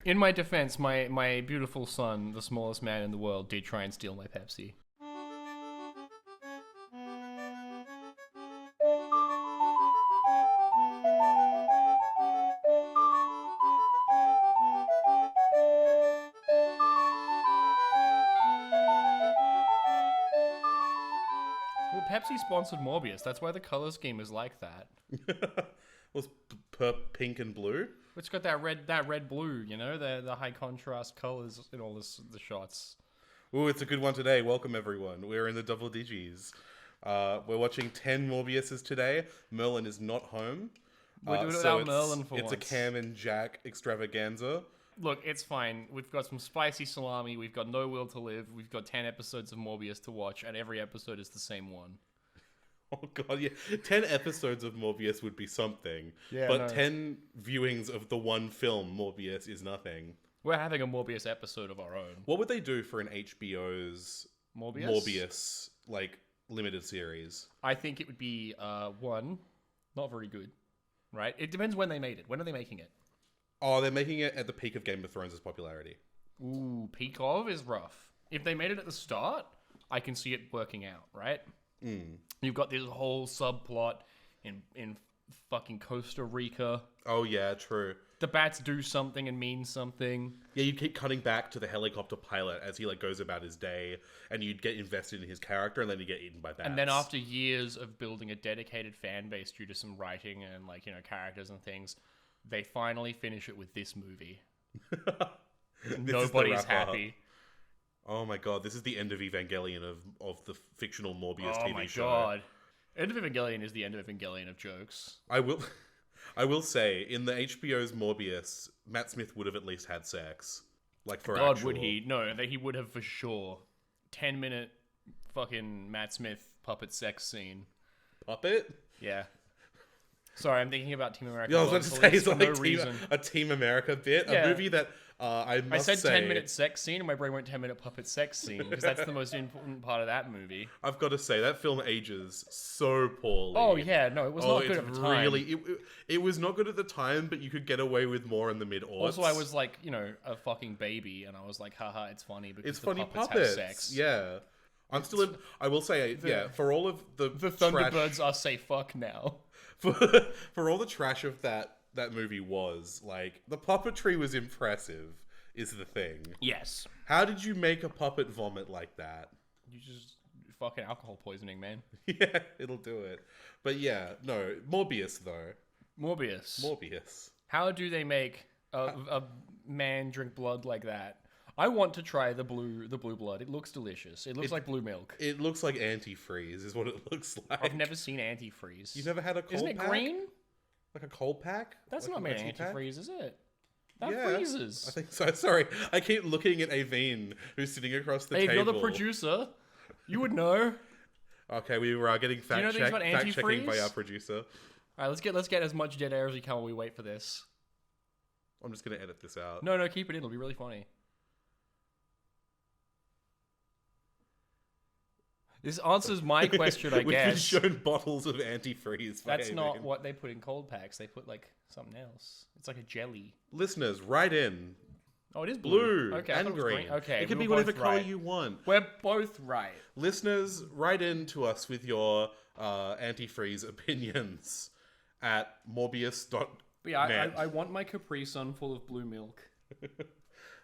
In my defense, my beautiful son, the smallest man in the world, did try and steal my Pepsi. Well, Pepsi sponsored Morbius. That's why the color scheme is like that. Was pink and blue? It's got that red blue, you know, the high contrast colors in all the shots. Ooh, it's a good one today. Welcome everyone. We're in the double digis. We're watching 10 Morbiuses today. Merlin is not home. We're doing it without Merlin for once. It's a Cam and Jack extravaganza. Look, it's fine. We've got some spicy salami. We've got No Will to Live. We've got 10 episodes of Morbius to watch, and every episode is the same one. Oh god, yeah. 10 episodes of Morbius would be something. Yeah, but no. 10 viewings of the one film, Morbius, is nothing. We're having a Morbius episode of our own. What would they do for an HBO's Morbius like, limited series? I think it would be, one, not very good, right? It depends when they made it. When are they making it? Oh, they're making it at the peak of Game of Thrones' popularity. Ooh, peak of is rough. If they made it at the start, I can see it working out, right? You've got this whole subplot in fucking Costa Rica. Oh yeah, true. The bats do something and mean something. Yeah, you'd keep cutting back to the helicopter pilot as he like goes about his day, and you'd get invested in his character, and then you get eaten by bats. And then after years of building a dedicated fan base due to some writing and like, you know, characters and things, they finally finish it with this movie. Nobody's happy. Oh my god, this is the end of Evangelion of the fictional Morbius TV show. Oh my god. End of Evangelion is the end of Evangelion of jokes. I will say, in the HBO's Morbius, Matt Smith would have at least had sex. Like, for God, actual... would he? No, he would have for sure. 10-minute fucking Matt Smith puppet sex scene. Puppet? Yeah. Sorry, I'm thinking about Team America. Yeah, I was about to say, it's for like no reason. a Team America bit. Yeah. A movie that I said say... 10-minute sex scene, and my brain went 10-minute puppet sex scene, because that's the most important part of that movie. I've got to say, that film ages so poorly. Oh, yeah, no, it was not good at the time. It was not good at the time, but you could get away with more in the mid-aughts. Also, I was like, you know, a fucking baby, and I was like, haha, it's funny because It's the funny puppets have sex. Yeah. I'm still in... I will say, for all of the Thunderbirds are say fuck now. For all the trash of that movie was, like, the puppetry was impressive, is the thing. Yes. How did you make a puppet vomit like that? You just fucking alcohol poisoning, man. Yeah, it'll do it. But yeah, no, Morbius, though. Morbius. How do they make a man drink blood like that? I want to try the blue blood. It looks delicious. It looks like blue milk. It looks like antifreeze, is what it looks like. I've never seen antifreeze. You've never had a cold Isn't it pack? green? Like a cold pack? That's like not made of pack? antifreeze, is it? That freezes. I think so. Sorry, I keep looking at Aveen, who's sitting across the table. You're the producer. You would know. Okay, we were getting fact-checking by our producer. All right, let's get as much dead air as we can while we wait for this. I'm just going to edit this out. No, keep it in. It'll be really funny. This answers my question, I guess. We've been shown bottles of antifreeze. That's not what they put in cold packs. They put, like, something else. It's like a jelly. Listeners, write in. Oh, it is blue. Okay, and green. Okay, it can be whatever color you want. We're both right. Listeners, write in to us with your antifreeze opinions at morbius.net. Yeah, I want my Capri Sun full of blue milk.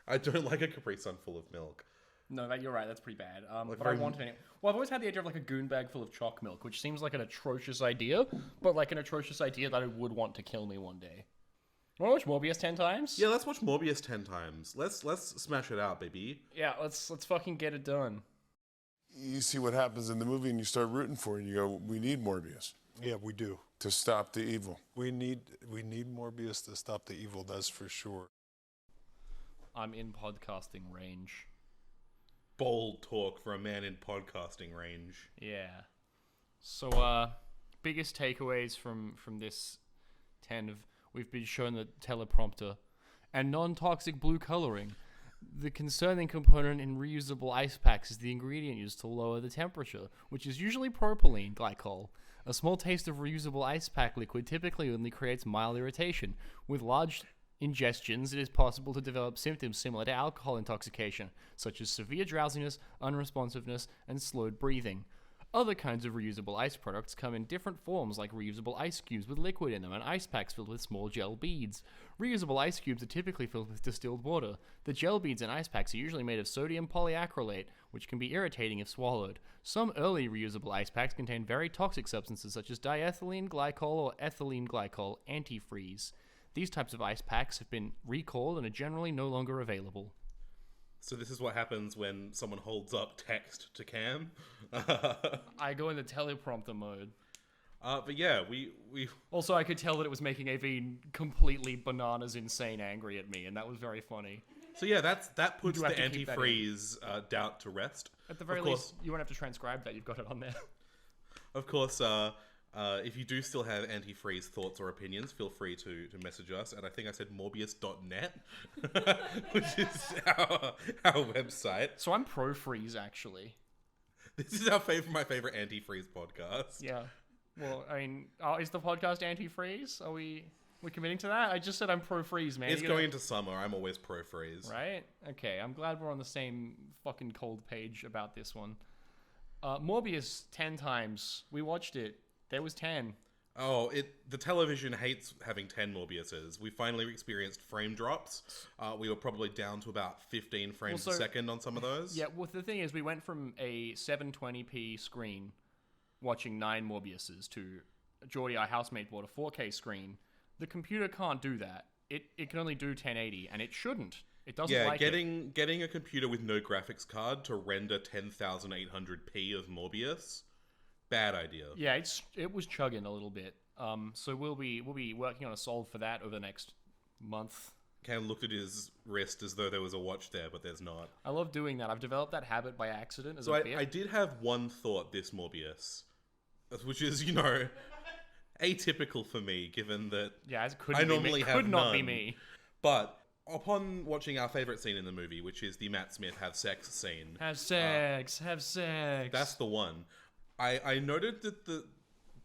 I don't like a Capri Sun full of milk. No, you're right. That's pretty bad. But I want it. Well, I've always had the idea of like a goon bag full of chalk milk, which seems like an atrocious idea, but like an atrocious idea that I would want to kill me one day. Want to watch Morbius 10 times? Yeah, let's watch Morbius 10 times. Let's smash it out, baby. Yeah, let's fucking get it done. You see what happens in the movie, and you start rooting for it. And you go, "We need Morbius." Yeah, we do. To stop the evil. We need Morbius to stop the evil. That's for sure. I'm in podcasting range. Bold talk for a man in podcasting range. Yeah. So, biggest takeaways from this 10 of we've been shown the teleprompter and non-toxic blue coloring. The concerning component in reusable ice packs is the ingredient used to lower the temperature, which is usually propylene glycol. A small taste of reusable ice pack liquid typically only creates mild irritation, with large ingestions, it is possible to develop symptoms similar to alcohol intoxication, such as severe drowsiness, unresponsiveness, and slowed breathing. Other kinds of reusable ice products come in different forms, like reusable ice cubes with liquid in them and ice packs filled with small gel beads. Reusable ice cubes are typically filled with distilled water. The gel beads and ice packs are usually made of sodium polyacrylate, which can be irritating if swallowed. Some early reusable ice packs contain very toxic substances such as diethylene glycol or ethylene glycol antifreeze. These types of ice packs have been recalled and are generally no longer available. So this is what happens when someone holds up text to Cam. I go into teleprompter mode. But yeah, we Also, I could tell that it was making Aveen completely bananas insane angry at me, and that was very funny. So yeah, that puts You the have to keep that in. antifreeze doubt to rest. At the very least, you won't have to transcribe that. You've got it on there. Of course, if you do still have antifreeze thoughts or opinions, feel free to message us. And I think I said Morbius.net, which is our website. So I'm pro freeze, actually. This is my favorite antifreeze podcast. Yeah. Well, I mean, is the podcast anti-freeze? Are we committing to that? I just said I'm pro freeze, man. It's going into summer. I'm always pro freeze. Right? Okay, I'm glad we're on the same fucking cold page about this one. Morbius 10 times. We watched it. There was 10. Oh, the television hates having 10 Morbiuses. We finally experienced frame drops. We were probably down to about 15 frames a second on some of those. Yeah, well, the thing is, we went from a 720p screen watching 9 Morbiuses to Geordie, our housemate, bought a 4K screen. The computer can't do that. It can only do 1080, and it shouldn't. It doesn't like it. Getting a computer with no graphics card to render 10,800p of Morbius, bad idea. Yeah, it was chugging a little bit. So we'll be working on a solve for that over the next month. Cam looked at his wrist as though there was a watch there, but there's not. I love doing that. I've developed that habit by accident. So I did have one thought this Morbius, which is, atypical for me, given that it I normally have could not none. be me. But upon watching our favorite scene in the movie, which is the Matt Smith have sex scene. Have sex. That's the one. I noted that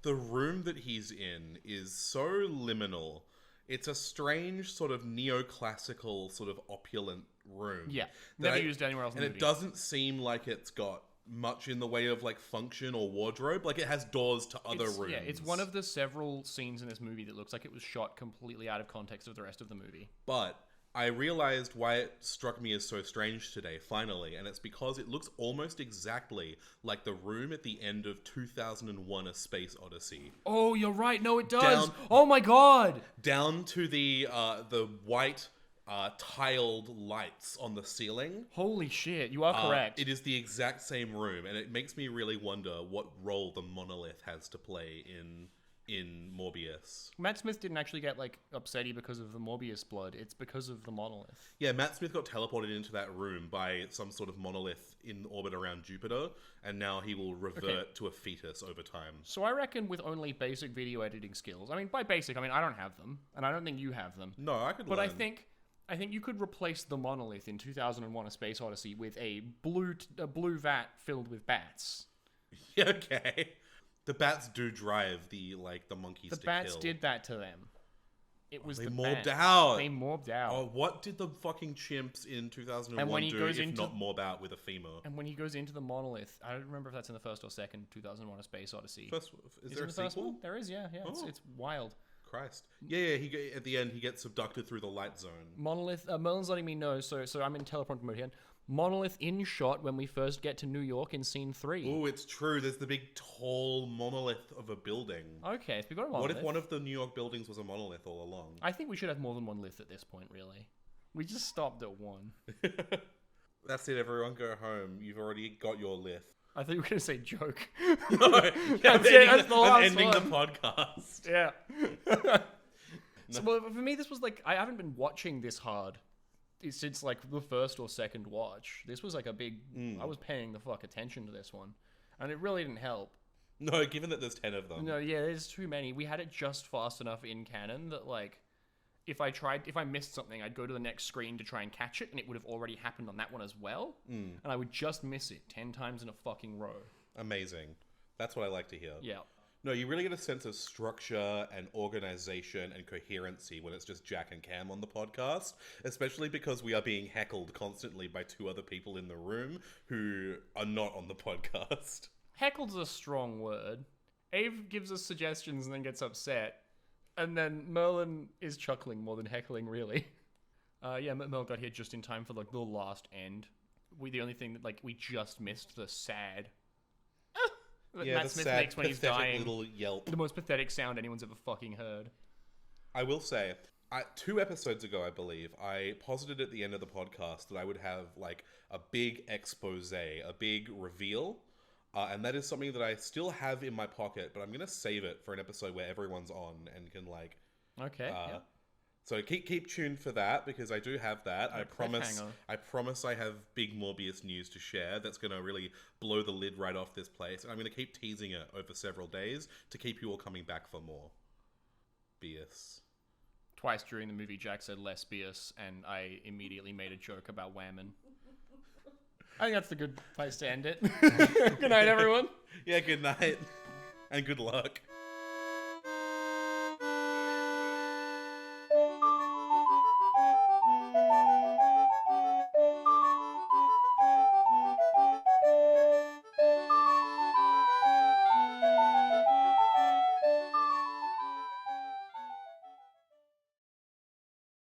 the room that he's in is so liminal. It's a strange sort of neoclassical sort of opulent room. Yeah, never used anywhere else in the movie. And it doesn't seem like it's got much in the way of like function or wardrobe. Like it has doors to other rooms. Yeah, it's one of the several scenes in this movie that looks like it was shot completely out of context of the rest of the movie. But I realized why it struck me as so strange today, finally, and it's because it looks almost exactly like the room at the end of 2001: A Space Odyssey. Oh, you're right. No, it does. Oh my god. Down to the white tiled lights on the ceiling. Holy shit, you are correct. It is the exact same room, and it makes me really wonder what role the monolith has to play in Morbius. Matt Smith didn't actually get upsetty because of the Morbius blood. It's because of the monolith. Yeah, Matt Smith got teleported into that room by some sort of monolith in orbit around Jupiter, and now he will revert to a fetus over time. So I reckon with only basic video editing skills, by basic, I don't have them, and I don't think you have them. No, I could But learn. I think you could replace the monolith in 2001: A Space Odyssey with a blue vat filled with bats. Yeah, okay. The bats do drive the monkeys to kill. The bats did that to them. It was they the morbed bats. out. They morbed out. Oh, what did the fucking chimps in 2001 And when he do goes if into- not morb out with a femur? And when he goes into the monolith, I don't remember if that's in the first or second 2001: A Space Odyssey. Is there it a in the first sequel? one? There is, yeah. Oh. It's wild. Christ. Yeah. At the end, he gets abducted through the light zone. Monolith. Merlin's letting me know, so I'm in teleprompter mode here. Monolith in shot when we first get to New York in scene 3. Oh, it's true. There's the big, tall monolith of a building. Okay, so we got a monolith. What if one of the New York buildings was a monolith all along? I think we should have more than one lith at this point, really. We just stopped at one. That's it, everyone. Go home. You've already got your lith. I thought you were going to say joke. No, That's it. That's the last I'm ending one. the podcast. Yeah. So, well, for me, this was I haven't been watching this hard since the first or second watch. This was a big. I was paying the fuck attention to this one, and it really didn't help. No, given that there's 10 of them. No, yeah, there's too many. We had it just fast enough in canon that if I missed something, I'd go to the next screen to try and catch it, and it would have already happened on that one as well, and I would just miss it 10 times in a fucking row. Amazing. That's what I like to hear. Yeah. No, you really get a sense of structure and organization and coherency when it's just Jack and Cam on the podcast, especially because we are being heckled constantly by two other people in the room who are not on the podcast. Heckled's a strong word. Ave gives us suggestions and then gets upset. And then Merlin is chuckling more than heckling, really. Merlin got here just in time for like the last end. The only thing that like we just missed the sad. That Yeah, Matt the Smith sad, makes when he's pathetic dying. little yelp. The most pathetic sound anyone's ever fucking heard. I will say, 2 episodes ago, I believe, I posited at the end of the podcast that I would have like a big expose, a big reveal. And that is something that I still have in my pocket, but I'm going to save it for an episode where everyone's on and can like... Okay, yeah. So keep tuned for that, because I do have that. I promise I have big Morbius news to share that's going to really blow the lid right off this place. And I'm going to keep teasing it over several days to keep you all coming back for more. Bias. Twice during the movie, Jack said lesbius, and I immediately made a joke about whammon. I think that's the good place to end it. Good night, everyone. Yeah, good night. And good luck.